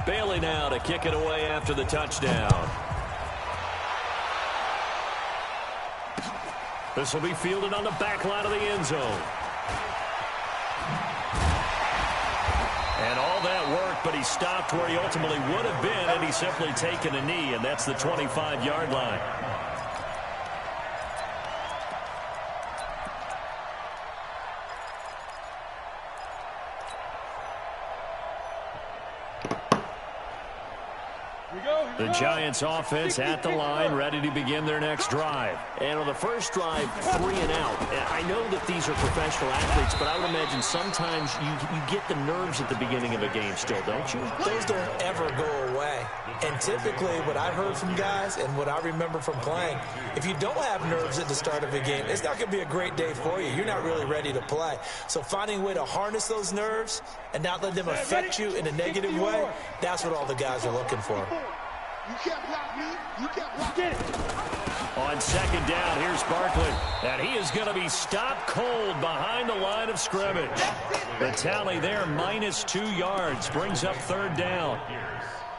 Bailey now to kick it away after the touchdown. This will be fielded on the back line of the end zone. And all that work, but he stopped where he ultimately would have been had he simply taken a knee, and that's the 25-yard line. The Giants offense at the line, ready to begin their next drive. And on the first drive, 3 and out. I know that these are professional athletes, but I would imagine sometimes you get the nerves at the beginning of a game still, don't you? Those don't ever go away. And typically, what I've heard from guys and what I remember from playing, if you don't have nerves at the start of a game, it's not going to be a great day for you. You're not really ready to play. So finding a way to harness those nerves and not let them affect you in a negative way, that's what all the guys are looking for. You can't block me. You can't block me. On second down, here's Barkley. And he is going to be stopped cold behind the line of scrimmage. The tally there, -2 yards, brings up third down.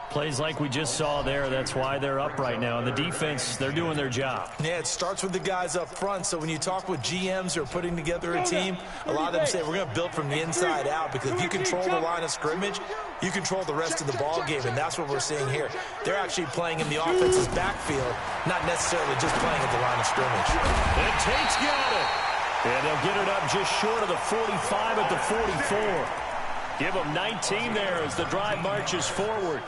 Plays like we just saw there. That's why they're up right now. And the defense, they're doing their job. Yeah, it starts with the guys up front. So when you talk with GMs who are putting together a team, a lot of them say we're going to build from the inside out, because if you control the line of scrimmage, you control the rest of the ball game, and that's what we're seeing here. They're actually playing in the offense's backfield, not necessarily just playing at the line of scrimmage. And Tate's got it. And they'll get it up just short of the 45 at the 44. Give them 19 there as the drive marches forward.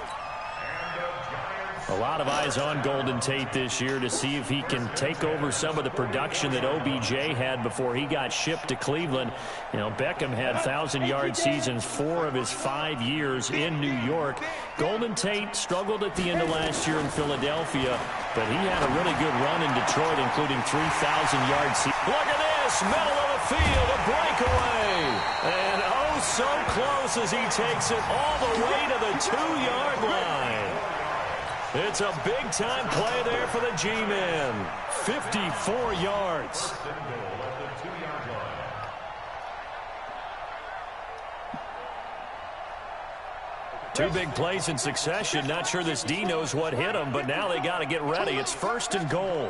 A lot of eyes on Golden Tate this year to see if he can take over some of the production that OBJ had before he got shipped to Cleveland. You know, Beckham had 1,000-yard seasons 4 of his 5 years in New York. Golden Tate struggled at the end of last year in Philadelphia, but he had a really good run in Detroit, including 3,000-yard season. Look at this, middle of the field, a breakaway. And oh, so close as he takes it all the way to the 2-yard line. It's a big-time play there for the G-men. 54 yards. Two big plays in succession. Not sure this D knows what hit him, but now they got to get ready. It's 1st and goal.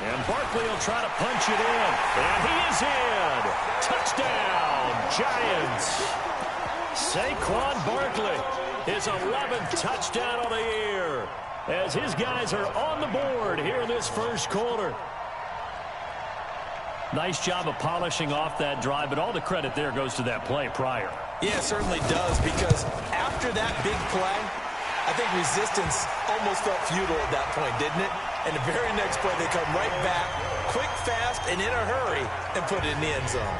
And Barkley will try to punch it in. And he is in. Touchdown, Giants. Saquon Barkley. His 11th touchdown of the year as his guys are on the board here in this first quarter. Nice job of polishing off that drive, but all the credit there goes to that play prior. Yeah, it certainly does, because after that big play, I think resistance almost felt futile at that point, didn't it? And the very next play, they come right back, quick, fast, and in a hurry, and put it in the end zone.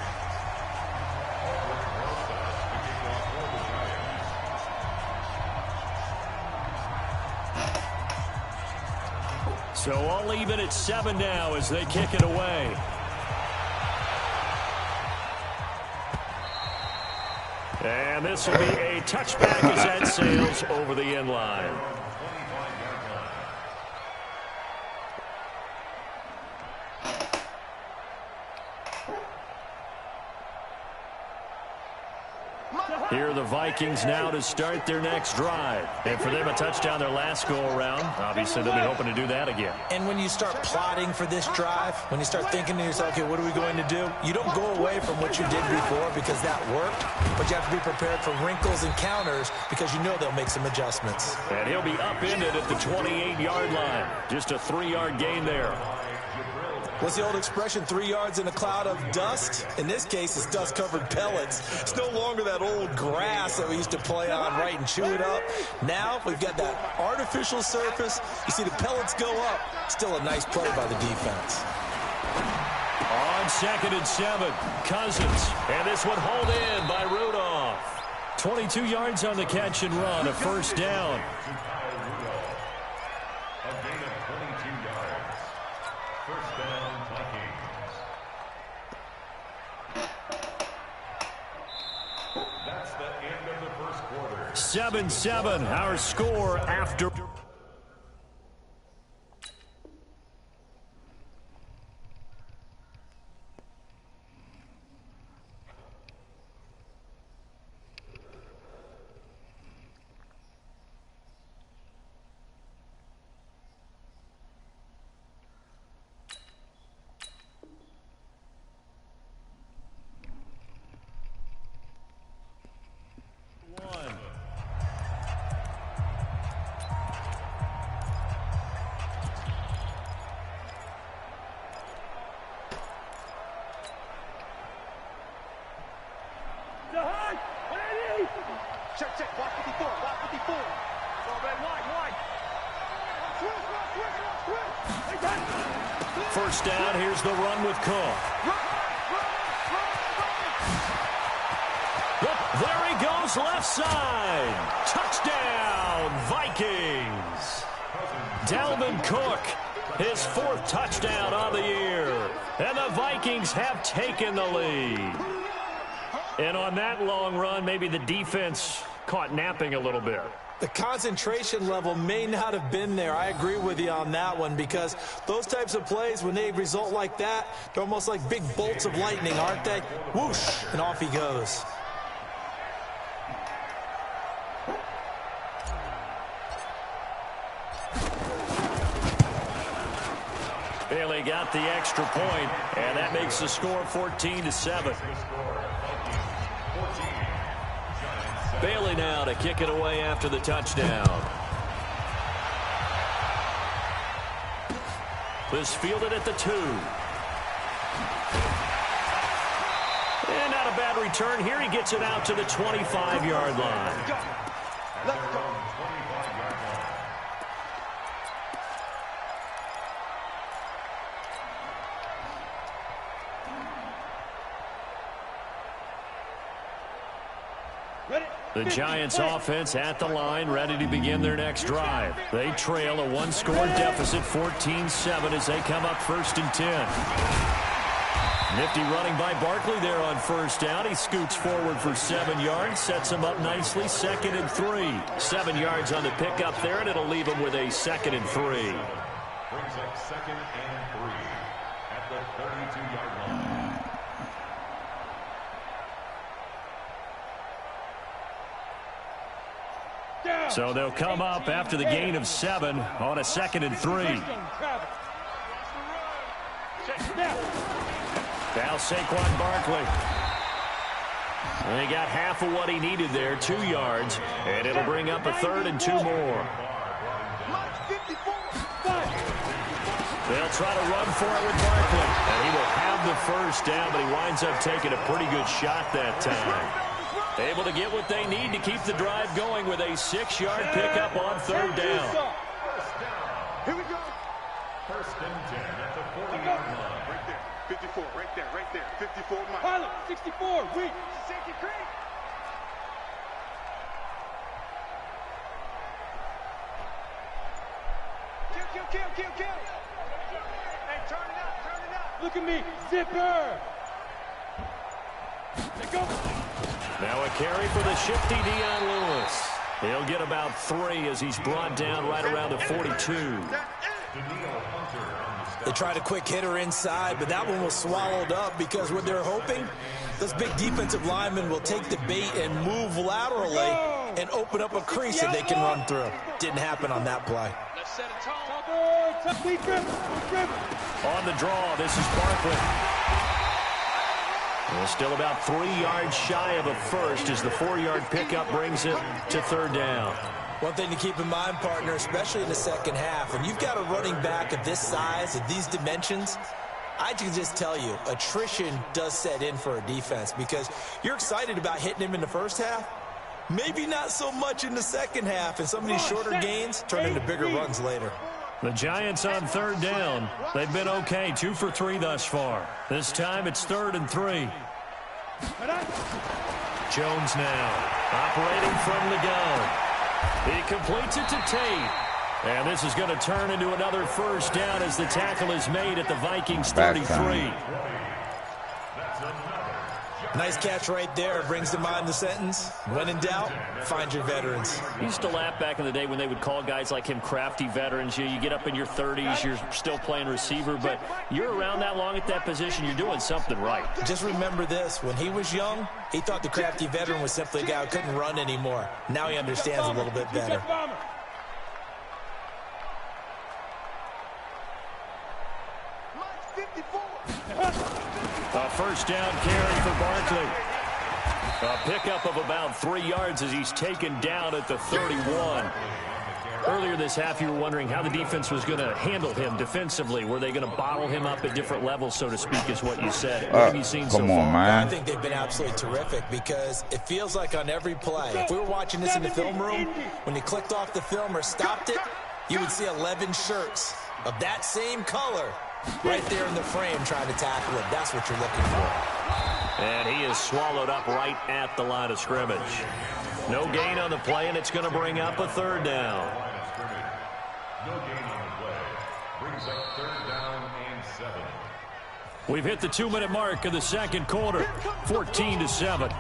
So all even at 7 now as they kick it away. And this will be a touchback as that sails over the end line. Here are the Vikings now to start their next drive. And for them, a touchdown their last go-around. Obviously, they'll be hoping to do that again. And when you start plotting for this drive, when you start thinking to yourself, okay, what are we going to do? You don't go away from what you did before because that worked, but you have to be prepared for wrinkles and counters because you know they'll make some adjustments. And he'll be upended at the 28-yard line. Just a 3-yard gain there. What's the old expression, 3 yards in a cloud of dust? In this case, it's dust-covered pellets. It's no longer that old grass that we used to play on, right, and chew it up. Now we've got that artificial surface. You see the pellets go up. Still a nice play by the defense. On 2nd and 7, Cousins. And this one hauled in by Rudolph. 22 yards on the catch and run, a first down. First down, That's the end of the first quarter. 7-7, our score after. Check, check. Block 54. Block 54. Oh, man, wide. Switch. First down, here's the run with Cook. Yep, there he goes, left side. Touchdown, Vikings. Dalvin Cook, his 4th touchdown of the year. And the Vikings have taken the lead. And on that long run, maybe the defense caught napping a little bit. The concentration level may not have been there. I agree with you on that one, because those types of plays, when they result like that, they're almost like big bolts of lightning, aren't they? Whoosh, and off he goes. Bailey got the extra point, and that makes the score 14-7. Bailey now to kick it away after the touchdown. This fielded at the 2. And not a bad return here. He gets it out to the 25-yard line. Let's go. The Giants offense at the line, ready to begin their next drive. They trail a 1-score deficit, 14-7, as they come up 1st and 10. Nifty running by Barkley there on first down. He scoots forward for 7 yards, sets him up nicely, 2nd and 3. 7 yards on the pickup there, and it'll leave him with a 2nd and 3. Brings up 2nd and 3 at the 32-yard line. So they'll come up after the gain of 7 on a 2nd and 3. Now Saquon Barkley. And he got half of what he needed there, 2 yards, and it'll bring up a 3rd and 2 more. They'll try to run for it with Barkley, and he will have the first down, but he winds up taking a pretty good shot that time. Able to get what they need to keep the drive going with a 6-yard pickup on 3rd down. Here we go. 1st and 10 at the 40-yard line. Right there. 54. Right there. 54. Mike. Pilot, 64. Weak. Safety creek. Kill. Hey, turn it up. Look at me. Zipper. Let go. Now a carry for the shifty Dion Lewis. He'll get about 3 as he's brought down right around the 42. They tried a quick hitter inside, but that one was swallowed up because what they're hoping, those big defensive linemen will take the bait and move laterally and open up a crease that they can run through. Didn't happen on that play. Let's set a tone. On the draw, this is Barkley. Well, still about 3 yards shy of a first as the 4-yard pickup brings it to 3rd down. One thing to keep in mind, partner, especially in the second half, when you've got a running back of this size, of these dimensions, I can just tell you, attrition does set in for a defense because you're excited about hitting him in the first half. Maybe not so much in the second half, and some of these shorter gains turn into bigger runs later. The Giants on 3rd down. They've been okay, 2 for 3 thus far. This time it's 3rd and 3. Jones now operating from the gun. He completes it to Tate. And this is going to turn into another first down as the tackle is made at the Vikings 33. Nice catch right there. Brings to mind the sentence, when in doubt, find your veterans. He used to laugh back in the day when they would call guys like him crafty veterans. You get up in your 30s, you're still playing receiver, but you're around that long at that position, you're doing something right. Just remember this. When he was young, he thought the crafty veteran was simply a guy who couldn't run anymore. Now he understands a little bit better. A first down carry for Barkley. A pickup of about 3 yards as he's taken down at the 31. Earlier this half, you were wondering how the defense was going to handle him defensively. Were they going to bottle him up at different levels, so to speak, is what you said. What have you seen so far? Come on, man. I think they've been absolutely terrific because it feels like on every play, if we were watching this in the film room, when you clicked off the film or stopped it, you would see 11 shirts of that same color right there in the frame trying to tackle him. That's what you're looking for. And he is swallowed up right at the line of scrimmage. No gain on the play, and it's going to bring up a third down. No gain on the play. Brings up third down and 7. We've hit the 2-minute mark of the second quarter, 14-7.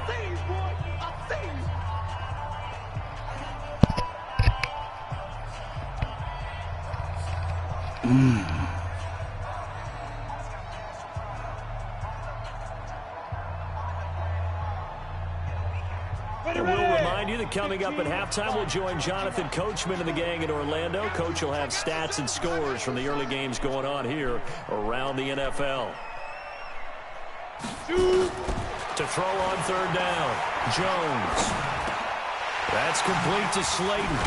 And we'll remind you that coming up at halftime, we'll join Jonathan Coachman and the gang in Orlando. Coach will have stats and scores from the early games going on here around the NFL. To throw on third down, Jones. That's complete to Slayton.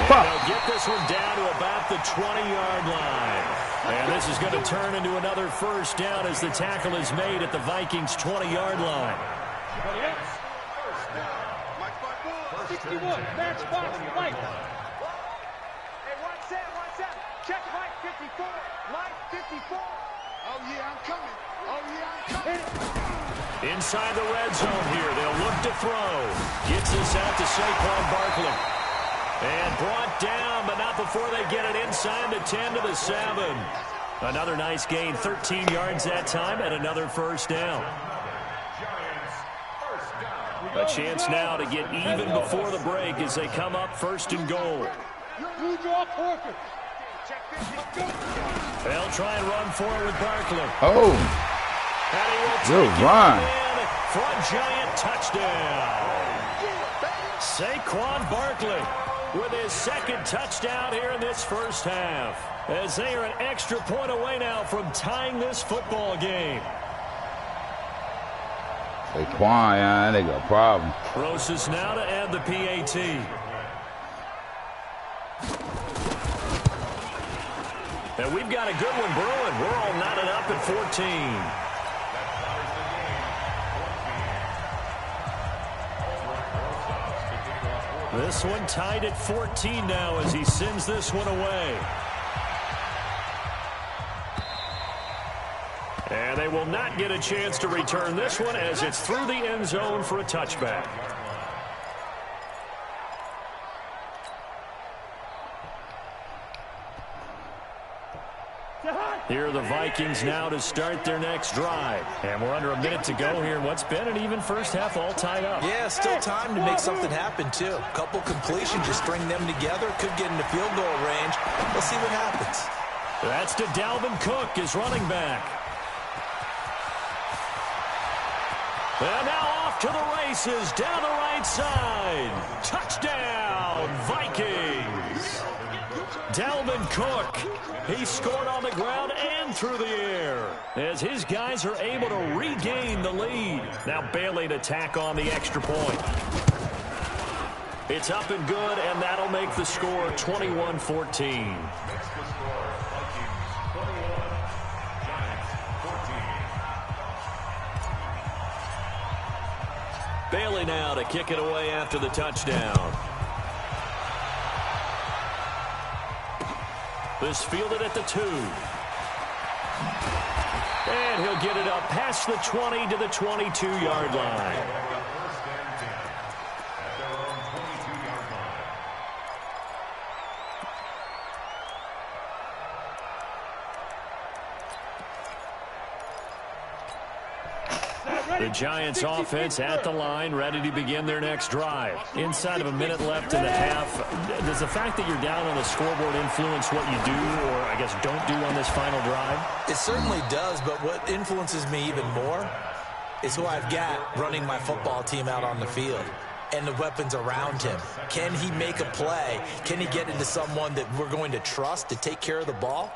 And they'll get this one down to about the 20-yard line. And this is going to turn into another first down as the tackle is made at the Vikings' 20-yard line. 61, match box, Mike. Hey, watch that. Check Mike 54. Mike 54. Oh, yeah, I'm coming. Oh, yeah, I'm coming. Inside the red zone here. They'll look to throw. Gets this out to Saquon Barkley. And brought down, but not before they get it inside the 10 to the 7. Another nice gain, 13 yards that time, and another first down. A chance now to get even before the break as they come up first and goal. They'll try and run forward with Barkley. Oh, good run. For a giant touchdown. Saquon Barkley with his second touchdown here in this first half, as they are an extra point away now from tying this football game. Saquon, yeah, they got a problem. Rosas now to add the PAT. And we've got a good one brewing. We're all knotted up at 14. This one tied at 14 now as he sends this one away. And they will not get a chance to return this one as it's through the end zone for a touchback. Here are the Vikings now to start their next drive. And we're under a minute to go here. What's been an even first half all tied up. Yeah, still time to make something happen, too. Couple completions, just string them together. Could get into field goal range. We'll see what happens. That's to Dalvin Cook, his running back. And now off to the races, down the right side. Touchdown, Vikings. Dalvin Cook, he scored on the ground and through the air as his guys are able to regain the lead. Now Bailey to tack on the extra point. It's up and good, and that'll make the score 21-14. Bailey now to kick it away after the touchdown. This fielded at the 2. And he'll get it up past the 20 to the 22-yard line. The Giants offense at the line, ready to begin their next drive. Inside of a minute left in the half, does the fact that you're down on the scoreboard influence what you do, or I guess don't do on this final drive? It certainly does, but what influences me even more is who I've got running my football team out on the field and the weapons around him. Can he make a play? Can he get into someone that we're going to trust to take care of the ball?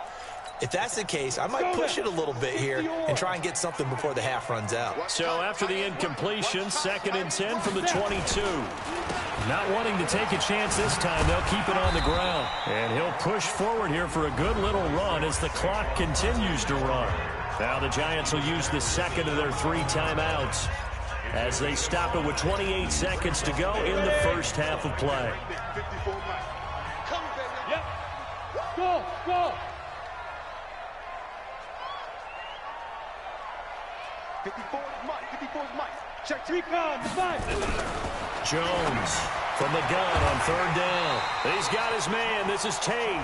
If that's the case, I might push it a little bit here and try and get something before the half runs out. So after the incompletion, 2nd and 10 from the 22. Not wanting to take a chance this time, they'll keep it on the ground. And he'll push forward here for a good little run as the clock continues to run. Now the Giants will use the second of their 3 timeouts as they stop it with 28 seconds to go in the first half of play. Yep. Go, go. 54 is Mike. 54 is Mike. Check 3 con, 5. Jones from the gun on 3rd down. He's got his man. This is Tate.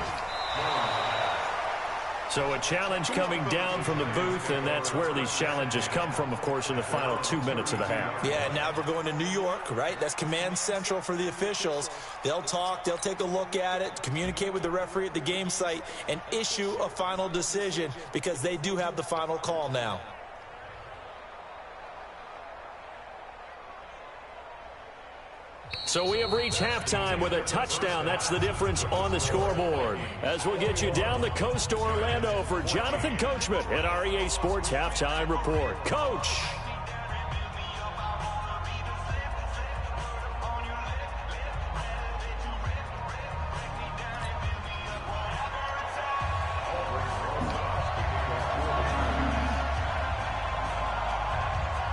So a challenge coming down from the booth, and that's where these challenges come from, of course, in the final 2 minutes of the half. Yeah, now we're going to New York, right? That's command central for the officials. They'll talk, they'll take a look at it, communicate with the referee at the game site, and issue a final decision because they do have the final call now. So we have reached halftime with a touchdown. That's the difference on the scoreboard. As we'll get you down the coast to Orlando for Jonathan Coachman at our EA Sports Halftime Report. Coach.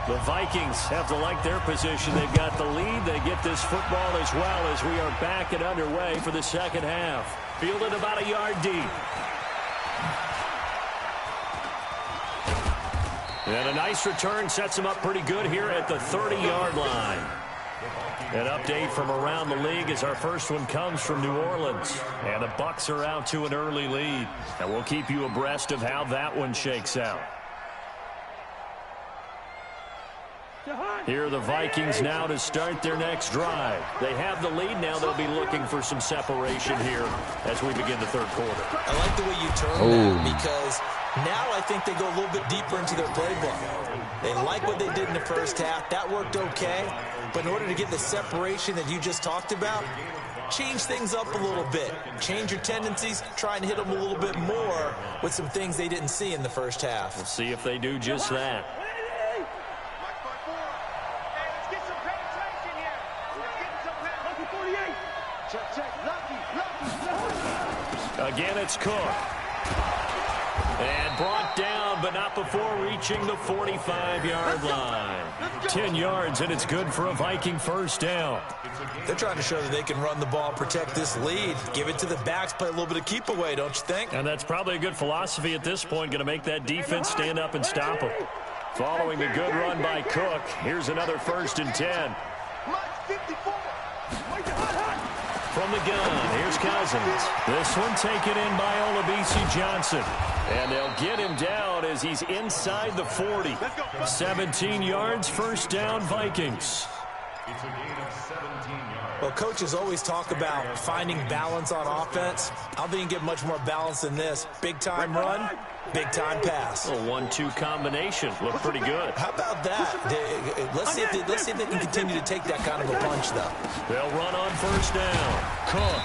The Vikings have to like their position. They've got the lead. They get this football as well as we are back and underway for the second half. Fielded about a yard deep. And a nice return sets them up pretty good here at the 30-yard line. An update from around the league as our first one comes from New Orleans. And the Bucs are out to an early lead. And we'll keep you abreast of how that one shakes out. Here are the Vikings now to start their next drive. They have the lead now. They'll be looking for some separation here as we begin the third quarter. I like the way you turn that because now I think they go a little bit deeper into their playbook. They like what they did in the first half. That worked okay. But in order to get the separation that you just talked about, change things up a little bit. Change your tendencies. Try and hit them a little bit more with some things they didn't see in the first half. We'll see if they do just that. Again, it's Cook. And brought down, but not before reaching the 45-yard line. 10 yards, and it's good for a Viking first down. They're trying to show that they can run the ball, protect this lead, give it to the backs, play a little bit of keep away, don't you think? And that's probably a good philosophy at this point, going to make that defense stand up and stop them. Following the good run by Cook, here's another 1st and 10. From the gun, here's Cousins. This one taken in by Olabisi Johnson. And they'll get him down as he's inside the 40. 17 yards, first down, Vikings. It's a gain of 17 yards. Well, coaches always talk about finding balance on offense. I don't think you can get much more balance than this. Big-time run, big-time pass. A 1-2 combination. Look pretty good. How about that? Let's see if they can continue to take that kind of a punch, though. They'll run on first down. Cook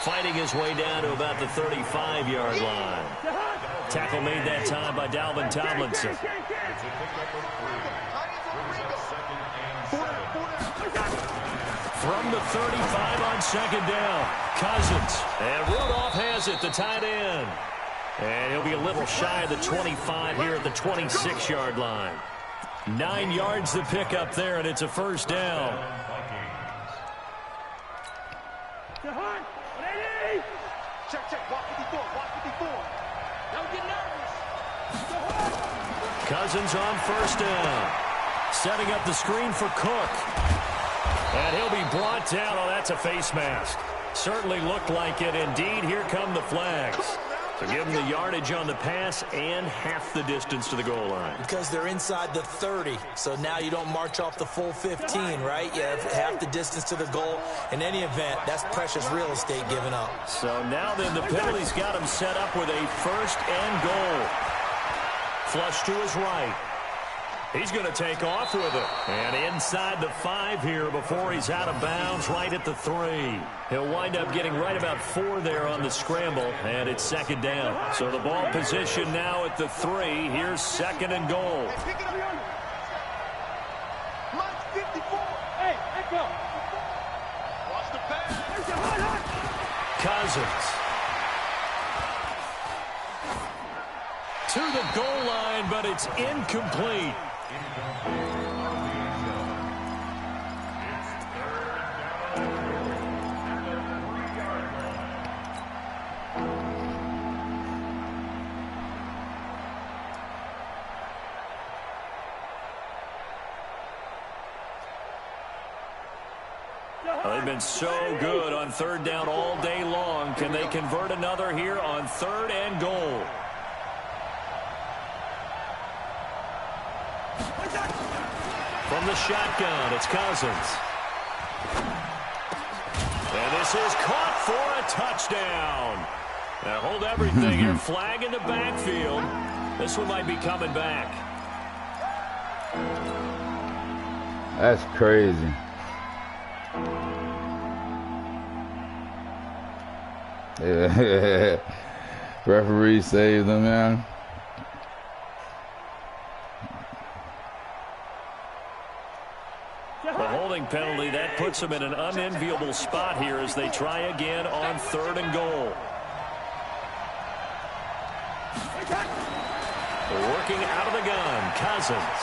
fighting his way down to about the 35-yard line. Tackle made that time by Dalvin Tomlinson. From the 35 on second down, Cousins. And Rudolph has it, the tight end. And he'll be a little shy of the 25 here at the 26-yard line. 9 yards to pick up there, and it's a first down. Check, walk 54, walk 54. Don't get nervous. Cousins on first down. Setting up the screen for Cook. And he'll be brought down. Oh, that's a face mask. Certainly looked like it. Indeed, here come the flags. So give them the yardage on the pass and half the distance to the goal line. Because they're inside the 30, so now you don't march off the full 15, right? You have half the distance to the goal. In any event, that's precious real estate given up. So now then the penalty's got him set up with a first and goal. Flush to his right. He's going to take off with it. And inside the 5 here before he's out of bounds right at the 3. He'll wind up getting right about 4 there on the scramble, and it's second down. So the ball position now at the 3. Here's second and goal. Cousins. To the goal line, but it's incomplete. They've been so good on third down all day long. Can they convert another here on third and goal? From the shotgun, it's Cousins. And this is caught for a touchdown. Now hold everything here. Flag in the backfield. This one might be coming back. That's crazy. Yeah. Referee saved them, man. The holding penalty, that puts them in an unenviable spot here as they try again on third and goal. Working out of the gun, Cousins.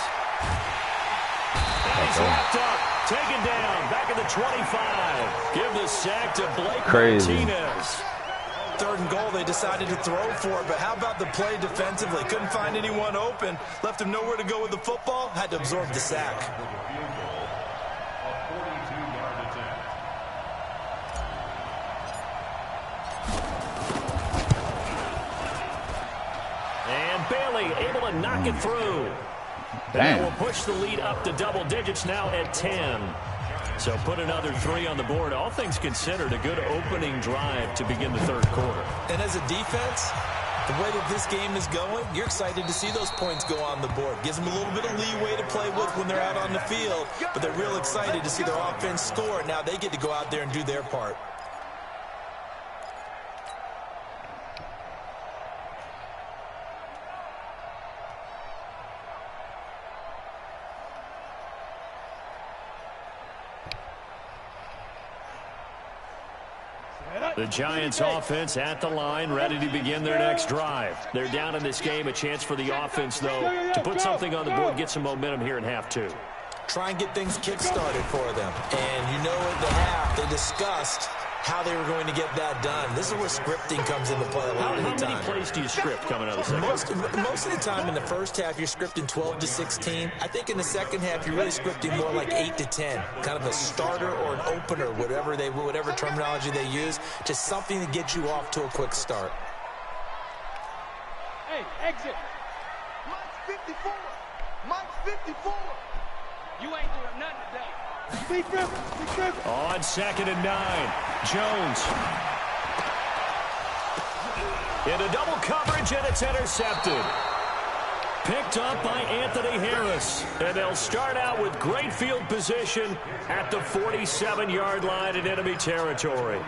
And he's wrapped up, taken down, back at the 25. Give the sack to Blake Martinez. Third and goal, they decided to throw for it, but how about the play defensively? Couldn't find anyone open, left him nowhere to go with the football, had to absorb the sack. And Bailey able to knock it through. Damn. And will push the lead up to double digits now at 10. So put another 3 on the board. All things considered, a good opening drive to begin the third quarter. And as a defense, the way that this game is going, you're excited to see those points go on the board. Gives them a little bit of leeway to play with when they're out on the field, but they're real excited to see their offense score. Now they get to go out there and do their part. The Giants offense at the line, ready to begin their next drive. They're down in this game. A chance for the offense, though, to put something on the board, get some momentum here in half two. Try and get things kick-started for them. And you know at the half, they discussed how they were going to get that done. This is where scripting comes into play a lot of the time. How many plays do you script coming out of the second? Most of the time in the first half, you're scripting 12 to 16. I think in the second half, you're really scripting more like 8 to 10. Kind of a starter or an opener, whatever terminology they use. Just something to get you off to a quick start. Hey, exit. Mike's 54. Mike's 54. You ain't doing nothing today. Be careful. On 2nd and 9, Jones. Into double coverage, and it's intercepted. Picked up by Anthony Harris. And they'll start out with great field position at the 47-yard line in enemy territory.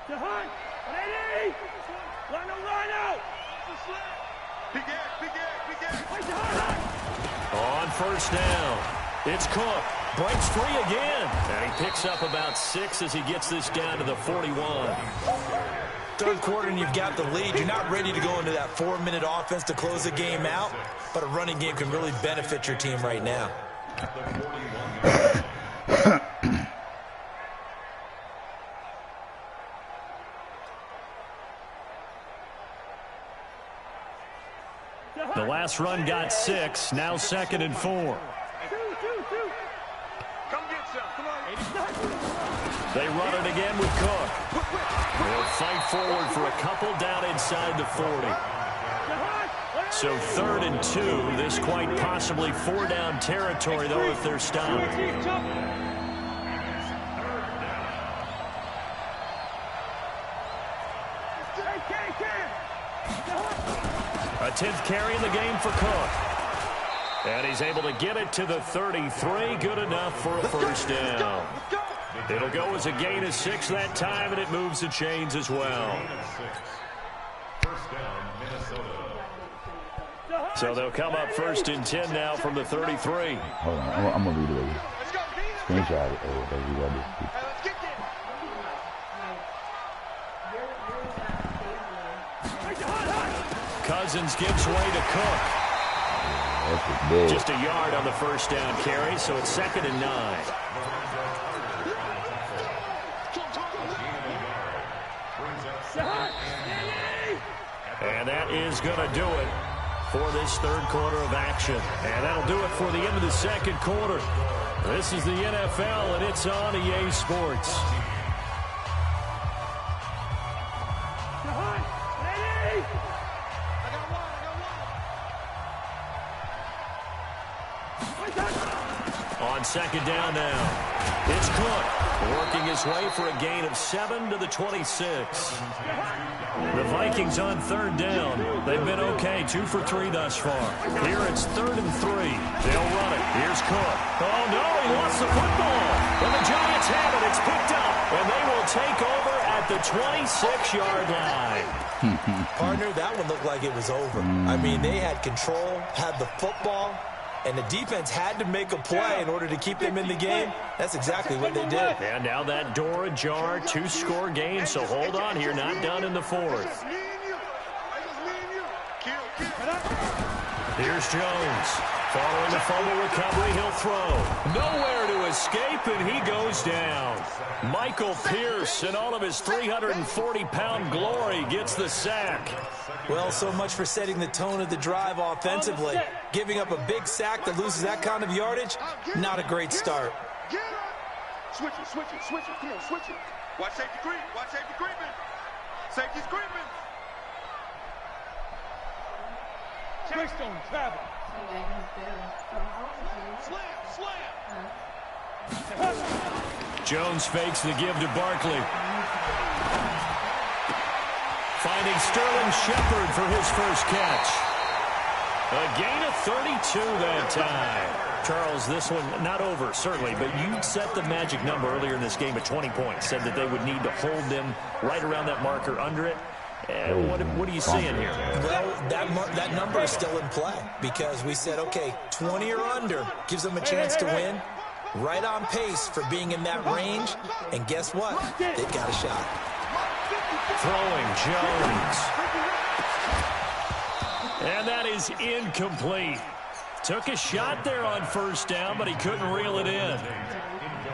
Jahan, ready? Line out. On first down, it's Cook. Breaks free again. And he picks up about 6 as he gets this down to the 41. Third quarter and you've got the lead. You're not ready to go into that 4-minute offense to close the game out, but a running game can really benefit your team right now. The last run got 6. Now 2nd and 4. Come get some. Come on. They run it again with Cook. They'll fight forward for a couple down inside the 40. So 3rd and 2. This quite possibly 4-down territory, though, if they're stopped. A 10th carry in the game for Cook. And he's able to get it to the 33. Good enough for a first down. It'll go as a gain of 6 that time, and it moves the chains as well. So they'll come up 1st and 10 now from the 33. Hold on, I'm going to read it over. Screenshot it. Oh, there you go. Hey, let's get there. Cousins gives way to Cook. That's just big. Just a yard on the first down carry, so it's 2nd and 9. And that is going to do it for this third quarter of action. And that'll do it for the end of the second quarter. This is the NFL, and it's on EA Sports. On second down now, it's Cook working his way for a gain of 7 to the 26. The Vikings on third down. They've been okay, 2 for 3 thus far. Here it's 3rd and 3. They'll run it. Here's Cook. Oh, no, he lost the football. And the Giants have it. It's picked up, and they will take over at the 26-yard line. Partner, that one looked like it was over. I mean, they had control, had the football, and the defense had to make a play in order to keep them in the game. That's exactly what they did. And now that door ajar, 2-score game, so hold on here, not done in the fourth. Here's Jones. Following the fumble recovery, he'll throw. Nowhere to escape, and he goes down. Michael Pierce, in all of his 340-pound glory, gets the sack. Well, so much for setting the tone of the drive offensively. Giving up a big sack that loses that kind of yardage, not a great start. Switch it, switch it, switch it. Come on, switch it. Watch safety creep. Watch safety creeping. Safety's creeping. Switched on travel. Slam. Jones fakes the give to Barkley. Finding Sterling Shepard for his first catch. A gain of 32 that time. Charles, this one not over, certainly, but you set the magic number earlier in this game at 20 points. Said that they would need to hold them right around that marker under it. What are you seeing here? Well, that number is still in play because we said, okay, 20 or under gives them a chance to win. Right on pace for being in that range. And guess what? They've got a shot. Throwing Jones. And that is incomplete. Took a shot there on first down, but he couldn't reel it in.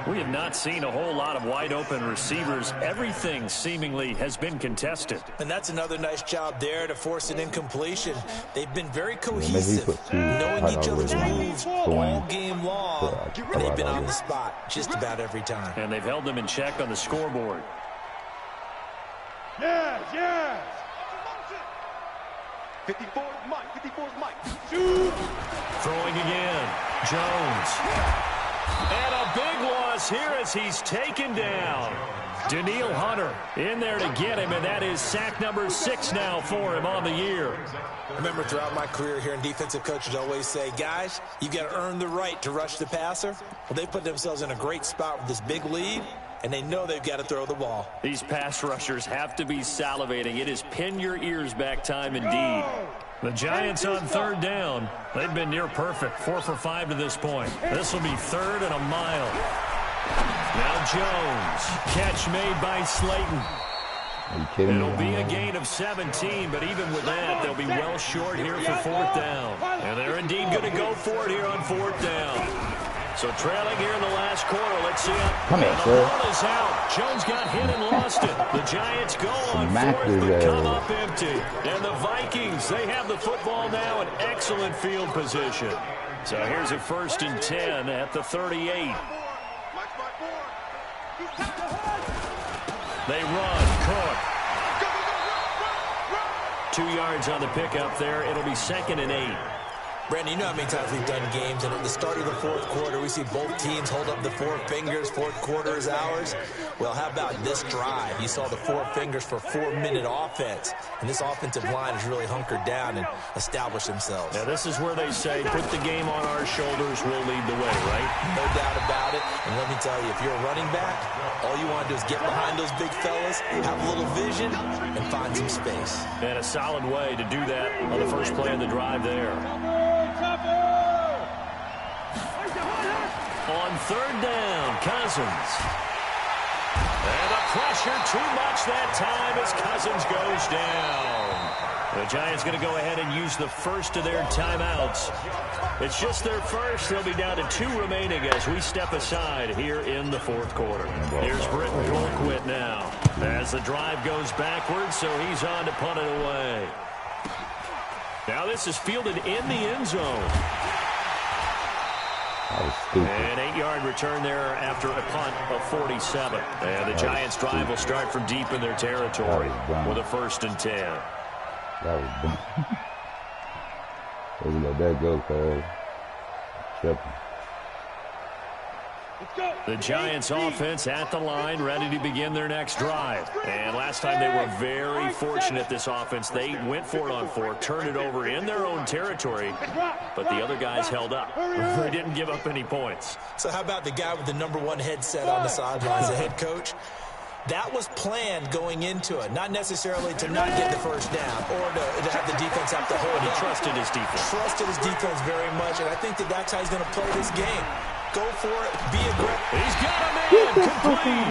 We have not seen a whole lot of wide-open receivers. Everything seemingly has been contested. And that's another nice job there to force an incompletion. They've been very cohesive, knowing each other's moves all game long, and they've been on the spot just about every time. And they've held them in check on the scoreboard. Yes. 54's Mike. 54's Mike. Throwing again. Jones. And a big loss here as he's taken down. Daniil Hunter in there to get him, and that is sack number 6 now for him on the year. I remember throughout my career hearing defensive coaches always say, guys, you've got to earn the right to rush the passer. Well, they put themselves in a great spot with this big lead, and they know they've got to throw the ball. These pass rushers have to be salivating. It is pin your ears back time indeed. The Giants on third down. They've been near perfect, 4 for 5 to this point. This will be 3rd and a mile. Now Jones. Catch made by Slayton. Are you kidding me? It'll be a gain of 17, but even with that, they'll be well short here for 4th down. And they're indeed going to go for it here on 4th down. So trailing here in the last quarter, let's see it. Come here, the sir. ball is out. Jones got hit and lost it. The Giants go on 4th, but come up empty. And the Vikings, they have the football now in excellent field position. So here's a 1st and 10 at the 38. They run. Cook. 2 yards on the pickup there. It'll be 2nd and 8. Brandon, you know how many times we've done games, and at the start of the 4th quarter, we see both teams hold up the 4 fingers, 4th quarter is ours. Well, how about this drive? You saw the 4 fingers for 4-minute offense, and this offensive line has really hunkered down and established themselves. Now, this is where they say, put the game on our shoulders, we'll lead the way, right? No doubt about it, and let me tell you, if you're a running back, all you want to do is get behind those big fellas, have a little vision, and find some space. And a solid way to do that on the first play of the drive there. On third down. Cousins. And the pressure too much that time as Cousins goes down. The Giants going to go ahead and use the first of their timeouts. It's just their first. They'll be down to 2 remaining as we step aside here in the fourth quarter. Here's Britton Colquitt now as the drive goes backwards, so he's on to punt it away. Now this is fielded in the end zone. An 8-yard return there after a punt of 47. And the Giants' drive will start from deep in their territory with a 1st and 10. That was dumb. Wasn't let that go, cuz. Tripping. The Giants offense at the line, ready to begin their next drive. And last time they were very fortunate, this offense. They went for it on 4, turned it over in their own territory, but the other guys held up. They didn't give up any points. So how about the guy with the #1 headset on the sidelines, the head coach? That was planned going into it, not necessarily to not get the first down or to have the defense have to hold it. He trusted his defense. Trusted his defense very much, and I think that's how he's going to play this game. Go for it. Be aggressive. He's got a man complete.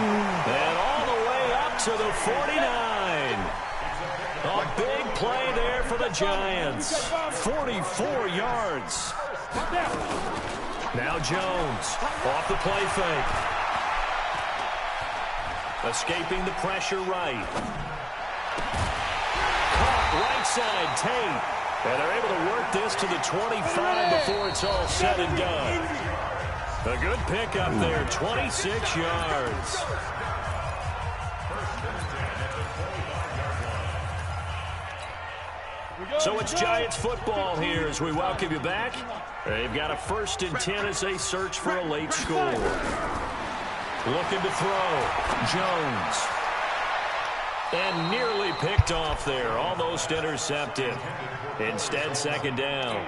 And all the way up to the 49. A big play there for the Giants. 44 yards. Now Jones off the play fake. Escaping the pressure right. Caught right side Tate. And they're able to work this to the 25 before it's all said and done. A good pickup there, 26 yards. So it's Giants football here as we welcome you back. They've got a 1st and 10 as they search for a late score. Looking to throw. Jones. And nearly picked off there. Almost intercepted. Instead, 2nd down.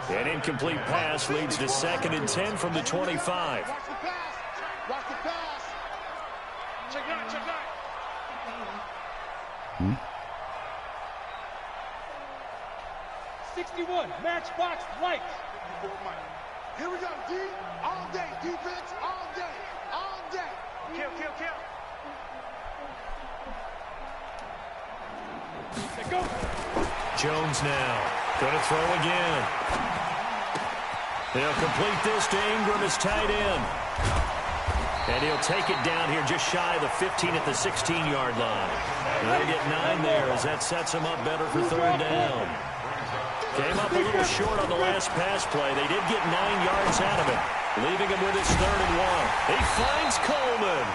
An incomplete pass leads to 2nd and 10 from the 25. Watch the pass. Watch the pass. Check it out, check it out. 61, matchbox lights. Here we go, D. All day, defense, all day, all day. Kill, kill, kill. Let's go. Jones now. Going to throw again. He'll complete this to Ingram as tight end. And he'll take it down here just shy of the 15 at the 16-yard line. And they'll get 9 there as that sets him up better for 3rd down. Came up a little short on the last pass play. They did get 9 yards out of it, leaving him with his 3rd and 1. He finds Coleman.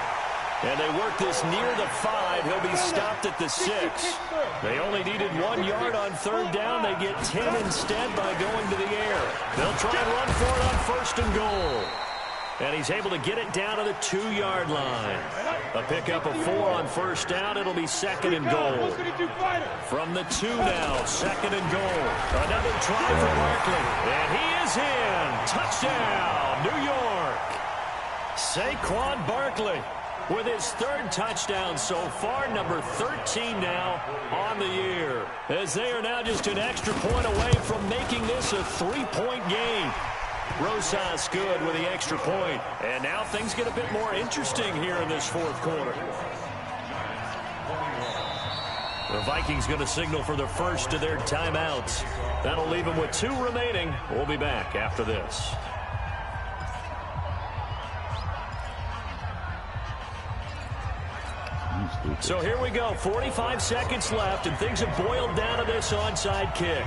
And they work this near the 5. He'll be stopped at the 6. They only needed 1 yard on 3rd down. They get 10 instead by going to the air. They'll try and run for it on 1st and goal. And he's able to get it down to the 2-yard line. A pickup of 4 on 1st down. It'll be 2nd and goal. From the 2 now, 2nd and goal. Another try for Barkley. And he is in. Touchdown, New York. Saquon Barkley with his 3rd touchdown so far, number 13 now on the year. As they are now just an extra point away from making this a 3-point game. Rosas good with the extra point. And now things get a bit more interesting here in this 4th quarter. The Vikings going to signal for the first of their timeouts. That'll leave them with 2 remaining. We'll be back after this. So here we go, 45 seconds left, and things have boiled down to this onside kick.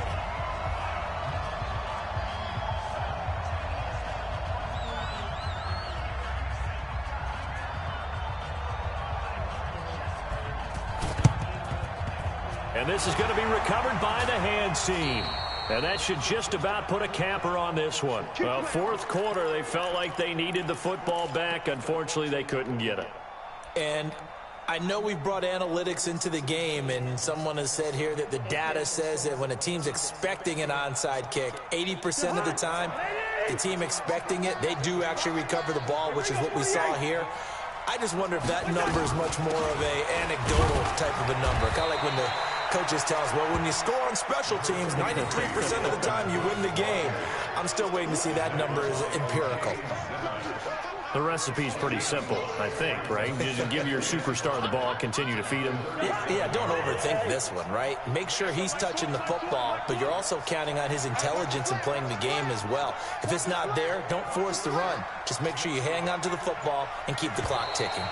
And this is going to be recovered by the hands team. And that should just about put a capper on this one. Well, 4th quarter, they felt like they needed the football back. Unfortunately, they couldn't get it. And I know we've brought analytics into the game, and someone has said here that the data says that when a team's expecting an onside kick, 80% of the time, the team expecting it, they do actually recover the ball, which is what we saw here. I just wonder if that number is much more of a anecdotal type of a number, kind of like when the Coaches tell us, well, when you score on special teams, 93% of the time you win the game. I'm still waiting to see that number is empirical. The recipe's pretty simple, I think, right? Just give your superstar the ball, continue to feed him. Yeah, don't overthink this one, right? Make sure he's touching the football, but you're also counting on his intelligence in playing the game as well. If it's not there, don't force the run. Just make sure you hang on to the football and keep the clock ticking.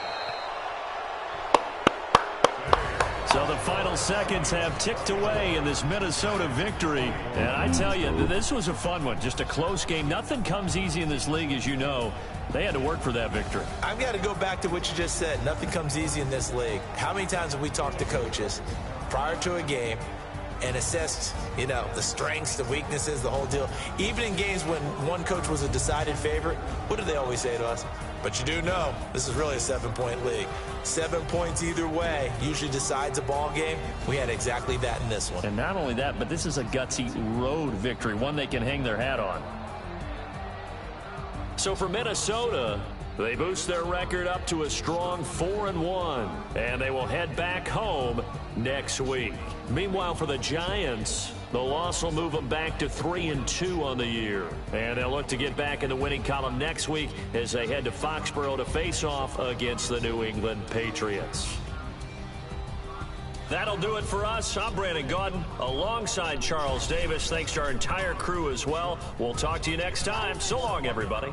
So the final seconds have ticked away in this Minnesota victory. And I tell you, this was a fun one. Just a close game. Nothing comes easy in this league, as you know. They had to work for that victory. I've got to go back to what you just said. Nothing comes easy in this league. How many times have we talked to coaches prior to a game and assessed, the strengths, the weaknesses, the whole deal? Even in games when one coach was a decided favorite, what do they always say to us? But you do know this is really a 7-point league. 7 points either way usually decides a ball game. We had exactly that in this one. And not only that, but this is a gutsy road victory, one they can hang their hat on. So for Minnesota, they boost their record up to a strong 4-1, and they will head back home next week. Meanwhile, for the Giants, the loss will move them back to 3-2 on the year. And they'll look to get back in the winning column next week as they head to Foxborough to face off against the New England Patriots. That'll do it for us. I'm Brandon Gaudin alongside Charles Davis. Thanks to our entire crew as well. We'll talk to you next time. So long, everybody.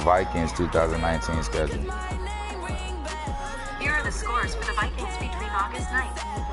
Vikings 2019 schedule. Here are the scores for the Vikings featuring August 9th.